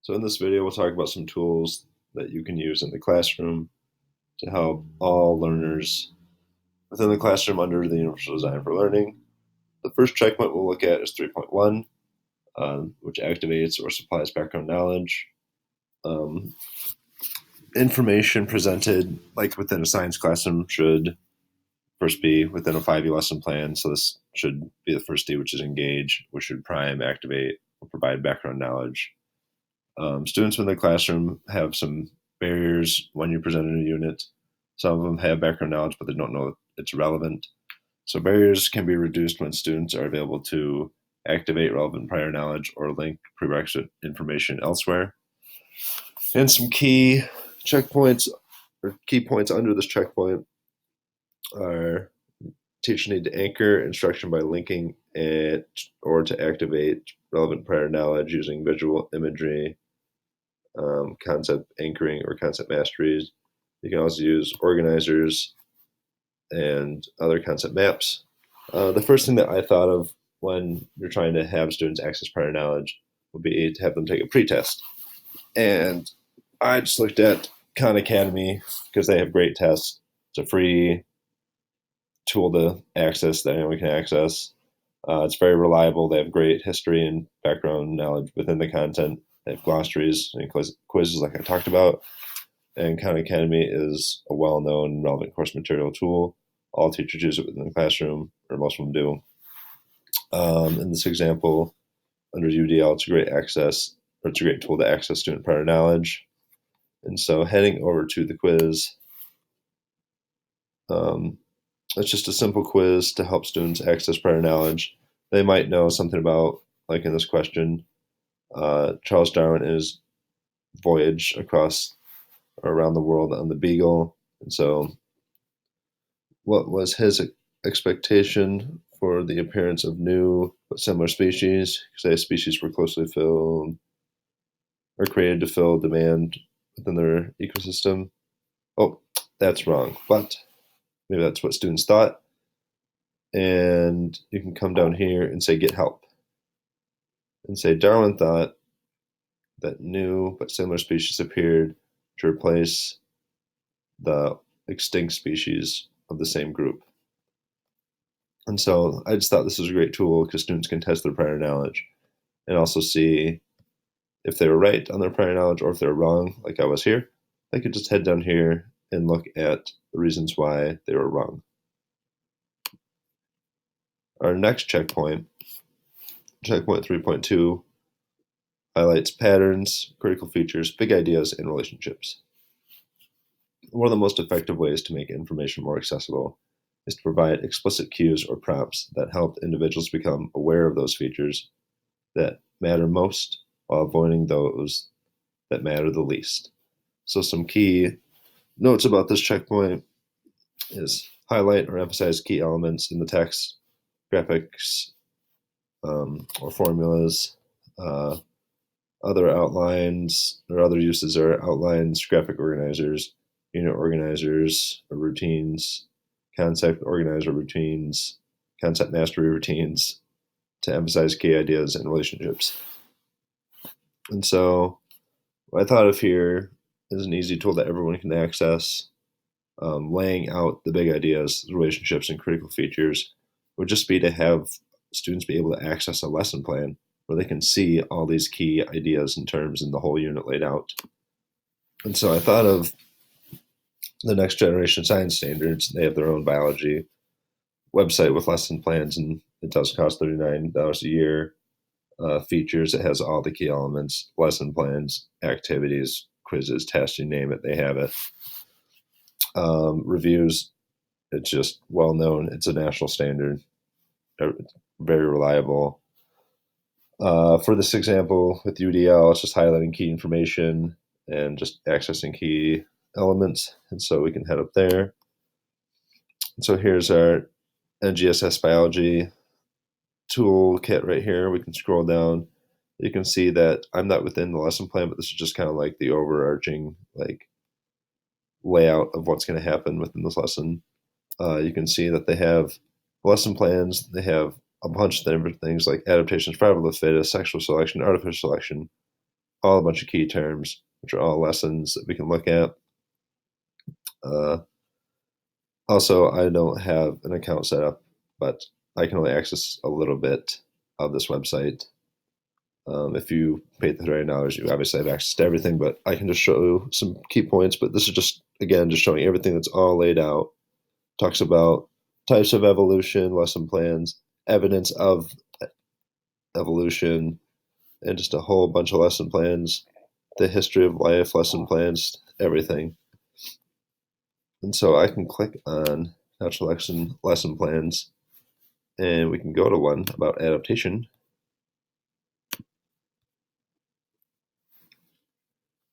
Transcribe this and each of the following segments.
So in this video, we'll talk about some tools that you can use in the classroom to help all learners within the classroom under the Universal Design for Learning. The first checkpoint we'll look at is 3.1, which activates or supplies background knowledge. Information presented, like within a science classroom, should first be within a 5E lesson plan. So this should be the first D, which is engage, which should prime, activate, or provide background knowledge. Students in the classroom have some barriers when you present a new unit. Some of them have background knowledge, but they don't know it's relevant. So barriers can be reduced when students are able to activate relevant prior knowledge or link prerequisite information elsewhere. And some key checkpoints or key points under this checkpoint are teachers need to anchor instruction by linking it or to activate relevant prior knowledge using visual imagery, concept anchoring or concept masteries. You can also use organizers and other concept maps. The first thing that I thought of when you're trying to have students access prior knowledge would be to have them take a pretest. And I just looked at Khan Academy because they have great tests. It's a free tool to access that anyone can access. It's very reliable. They have great history and background knowledge within the content. They have glossaries and quizzes like I talked about. And Khan Academy is a well-known relevant course material tool. All teachers use it within the classroom, or most of them do. In this example, under UDL, it's a great tool to access student prior knowledge. And so heading over to the quiz, it's just a simple quiz to help students access prior knowledge. They might know something about, like in this question, Charles Darwin and his voyage across or around the world on the Beagle. And so what was his expectation for the appearance of new but similar species? Because species were closely filled or created to fill demand within their ecosystem. Oh, that's wrong, but maybe that's what students thought. And you can come down here and say get help. And say Darwin thought that new but similar species appeared to replace the extinct species of the same group. And so I just thought this was a great tool because students can test their prior knowledge and also see if they were right on their prior knowledge or if they're wrong, like I was here. They could just head down here and look at the reasons why they were wrong. Our next checkpoint 3.2, highlights patterns, critical features, big ideas, and relationships. One of the most effective ways to make information more accessible is to provide explicit cues or prompts that help individuals become aware of those features that matter most while avoiding those that matter the least. So some key notes about this checkpoint is highlight or emphasize key elements in the text, graphics, or formulas. Other outlines or other uses are outlines, graphic organizers, unit organizers or routines, concept organizer routines, concept mastery routines to emphasize key ideas and relationships. And so what I thought of here is an easy tool that everyone can access. Laying out the big ideas, relationships, and critical features would just be to have students be able to access a lesson plan where they can see all these key ideas and terms in the whole unit laid out. And so I thought of the Next Generation Science Standards. They have their own biology website with lesson plans, and it does cost $39 a year. Features, it has all the key elements, lesson plans, activities, quizzes, tests, you name it, they have it. Reviews, it's just well known. It's a national standard, very reliable. For this example with UDL, it's just highlighting key information and just accessing key elements. And so we can head up there. And so here's our NGSS biology toolkit right here. We can scroll down. You can see that I'm not within the lesson plan, but this is just kind of like the overarching layout of what's going to happen within this lesson. You can see that they have lesson plans. They have a bunch of different things like adaptation, survival of the fittest, sexual selection, artificial selection, all a bunch of key terms, which are all lessons that we can look at. Also, I don't have an account set up, but I can only access a little bit of this website. If you pay the $39, you obviously have access to everything, but I can just show you some key points. But this is just, again, just showing everything that's all laid out. Talks about types of evolution, lesson plans, evidence of evolution, and just a whole bunch of lesson plans, the history of life, lesson plans, everything. And so I can click on natural lesson plans, and we can go to one about adaptation.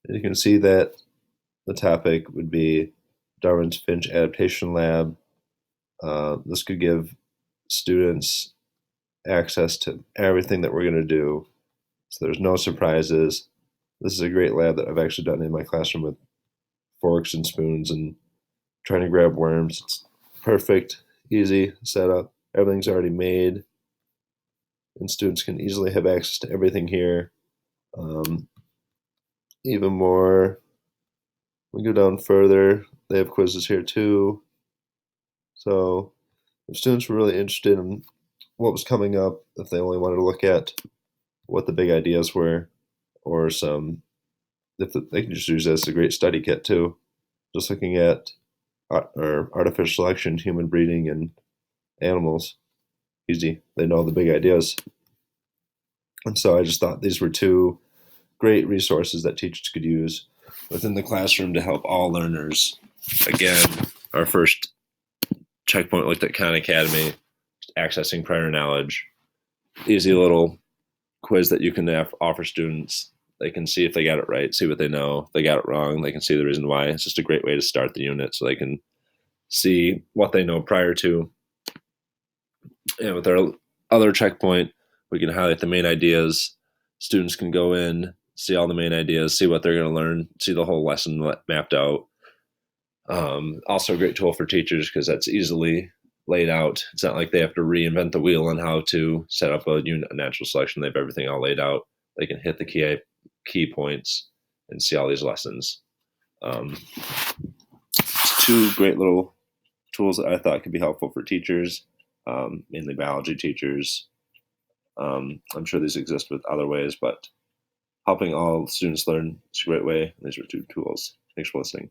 And you can see that the topic would be Darwin's Finch Adaptation Lab. This could give students access to everything that we're going to do, so there's no surprises. This is a great lab that I've actually done in my classroom with forks and spoons and trying to grab worms. It's perfect, easy setup. Everything's already made, and students can easily have access to everything here. Even more, we go down further, they have quizzes here too. So if students were really interested in what was coming up, if they only wanted to look at what the big ideas were, or they can just use this as a great study kit too. Just looking at artificial selection, human breeding, and animals. Easy. They know the big ideas. And so I just thought these were two great resources that teachers could use within the classroom to help all learners. Again, our first checkpoint looked at Khan Academy, accessing prior knowledge. Easy little quiz that you can offer students. They can see if they got it right, see what they know. If they got it wrong, they can see the reason why. It's just a great way to start the unit so they can see what they know prior to. And with our other checkpoint, we can highlight the main ideas. Students can go in, see all the main ideas, see what they're going to learn, see the whole lesson mapped out. Also a great tool for teachers because that's easily laid out. It's not like they have to reinvent the wheel on how to set up a unit of natural selection. They have everything all laid out. They can hit the key points and see all these lessons. Two great little tools that I thought could be helpful for teachers, mainly biology teachers. I'm sure these exist with other ways, but helping all students learn is a great way. These are two tools. Thanks for listening.